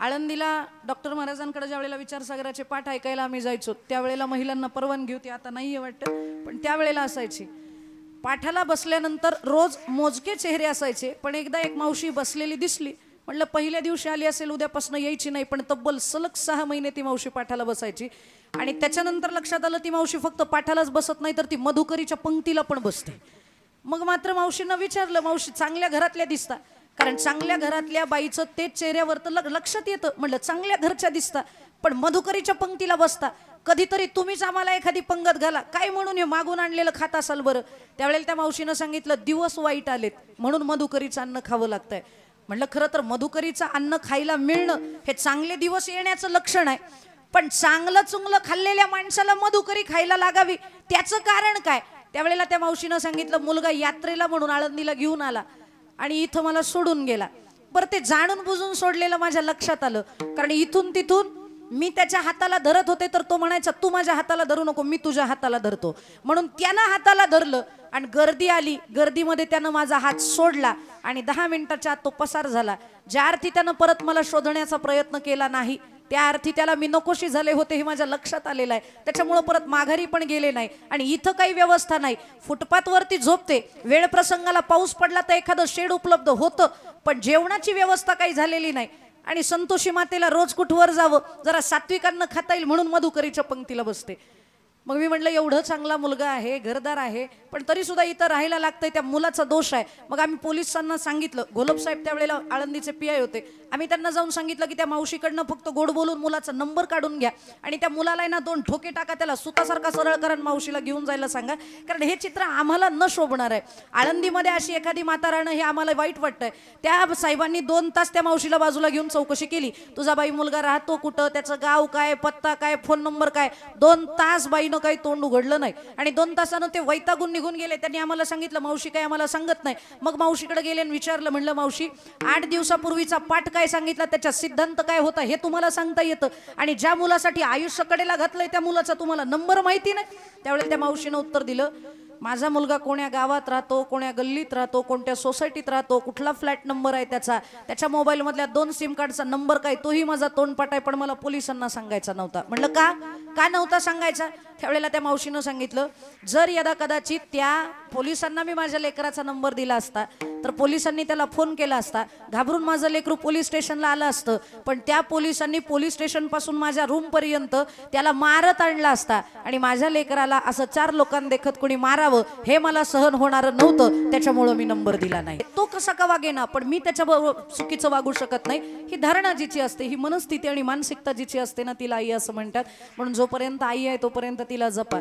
आळंदीला doctor महाराजांकडे ज्यावेळेला विचारसागराचे पाठ ऐकायला आम्ही जायचो त्यावेळेला महिलांना परवानगी होती, आता नाहीये वाटतं, पण त्यावेळेला असायची। पाठाला बसल्यानंतर रोज मोजके चेहरे असायचे, पण एकदा एक मावशी बसलेली दिसली। म्हणलं पहिल्या दिवशी आली असेल, उद्यापासून यायची नाही, पण तब्बल सलग 6 महिने ती मावशी पाठाला बसायची। आणि त्याच्यानंतर लक्षात आलं ती मावशी फक्त पाठालाच बसत नाही तर ती मधुकरीच्या पंक्तीला पण बसते। मग मात्र मावशींना विचारलं, मावशी चांगल्या घरातल्या दिसता, कारण चांगल्या घरातल्या बाईचं तेच चेहऱ्यावर तर लक्षात येतं। म्हणलं चांगल्या घरच्या दिसता, पण मधुकरीच्या पंक्तीला बसता, कधीतरी तुम्हीच आम्हाला एखादी पंगत घाला, काय म्हणून हे मागून आणलेलं खात असाल बरं? त्यावेळेला त्या मावशीनं सांगितलं, दिवस वाईट आलेत म्हणून मधुकरीचं अन्न खावं लागतंय। म्हणलं खरं तर मधुकरीचं अन्न खायला मिळणं हे चांगले दिवस येण्याचं लक्षण आहे, पण चांगलं चुंगलं खाल्लेल्या माणसाला मधुकरी खायला लागावी त्याचं कारण काय? त्यावेळेला त्या मावशीनं सांगितलं, मुलगा यात्रेला म्हणून आळंदीला घेऊन आला आणि इथं मला सोडून गेला। बरं ते जाणून बुजून सोडलेलं माझ्या लक्षात आलं, कारण इथून तिथून मी त्याच्या हाताला धरत होते तर तो म्हणायचा, तू माझ्या हाताला धरू नको, मी तुझ्या हाताला धरतो। म्हणून त्यानं हाताला धरलं आणि गर्दी आली, गर्दीमध्ये त्यानं माझा हात सोडला आणि 10 मिनिटाच्या आत तो पसार झाला। ज्या अर्थी त्यानं परत मला शोधण्याचा प्रयत्न केला नाही, त्या अर्थी त्याला मी नकोशी झाले होते हे माझ्या लक्षात आलेलं आहे। त्याच्यामुळे परत माघारी पण गेले नाही आणि इथं काही व्यवस्था नाही, फुटपाथवरती झोपते। वेळ प्रसंगाला पाऊस पडला तर एखादं शेड उपलब्ध होतं, पण जेवणाची व्यवस्था काही झालेली नाही। आणि संतोषी मातेला रोज कुठवर जावं, जरा सात्विक अन्न खाता येईल म्हणून मधुकरीच्या पंक्तीला बसते। मग मी म्हटलं एवढं चांगला मुलगा आहे, घरदार आहे, पण तरी सुद्धा इथं राहायला लागतंय, त्या मुलाचा दोष आहे। मग आम्ही पोलिसांना सांगितलं, घोलप साहेब त्यावेळेला आळंदीचे PI होते, आम्ही त्यांना जाऊन सांगितलं की त्या मावशीकडनं फक्त गोड बोलून मुलाचा नंबर काढून घ्या आणि त्या मुलाला ना 2 ठोके टाका, त्याला सुतासारखा सरळ करा, मावशीला घेऊन जायला सांगा, कारण हे चित्र आम्हाला न शोभणार आहे। आळंदीमध्ये अशी एखादी माता राहणं हे आम्हाला वाईट वाटतंय। त्या साहेबांनी 2 तास त्या मावशीला बाजूला घेऊन चौकशी केली, तुझा बाई मुलगा राहतो कुठं, त्याचं गाव काय, पत्ता काय, फोन नंबर काय। 2 तास बाई काही तोंड उघडलं नाही आणि 2 तासानं ते वैतागून निघून गेले। त्यांनी आम्हाला सांगितलं, मावशी काय आम्हाला सांगत नाही। मग मावशीकडे गेले आणि विचारलं, म्हणलं मावशी 8 दिवसापूर्वीचा पाठ काय सांगितला, त्याचा सिद्धांत काय होता हे तुम्हाला सांगता येतं, आणि ज्या मुलासाठी आयुष्य कडेला घातलंय त्या मुलाचा तुम्हाला नंबर माहिती नाही? त्यावेळेला त्या मावशीनं उत्तर दिलं, माझा मुलगा कोण्या गावात राहतो, कोण्या गल्लीत राहतो, कोणत्या सोसायटीत राहतो, कुठला फ्लॅट नंबर आहे त्याच्या मोबाईलमधल्या 2 सिम कार्डचा नंबर काय, तोही माझा तोंडपाठ आहे, पण मला पोलिसांना सांगायचा नव्हता। म्हणलं का नव्हता सांगायचा? त्यावेळेला त्या मावशीनं सांगितलं, जर यदा कदाचित त्या पोलिसांना मी माझ्या लेकराचा नंबर दिला असता तर पोलिसांनी त्याला फोन केला असता, घाबरून माझं लेकरू पोलीस स्टेशनला आलं असतं, पण त्या पोलिसांनी पोलीस स्टेशन पासून माझ्या रूम पर्यंत त्याला मारत आणला असता आणि माझ्या लेकराला असं 4 लोकांदेखत कोणी मारावं हे मला सहन होणार नव्हतं, त्याच्यामुळे मी नंबर दिला नाही। तो कसा का वागेना, पण मी त्याच्याबरोबर चुकीचं वागू शकत नाही। ही धारणा जिची असते, ही मनस्थिती आणि मानसिकता जिची असते ना, तिला आई असं म्हणतात। म्हणून जोपर्यंत आई आहे तोपर्यंत तिला जपा।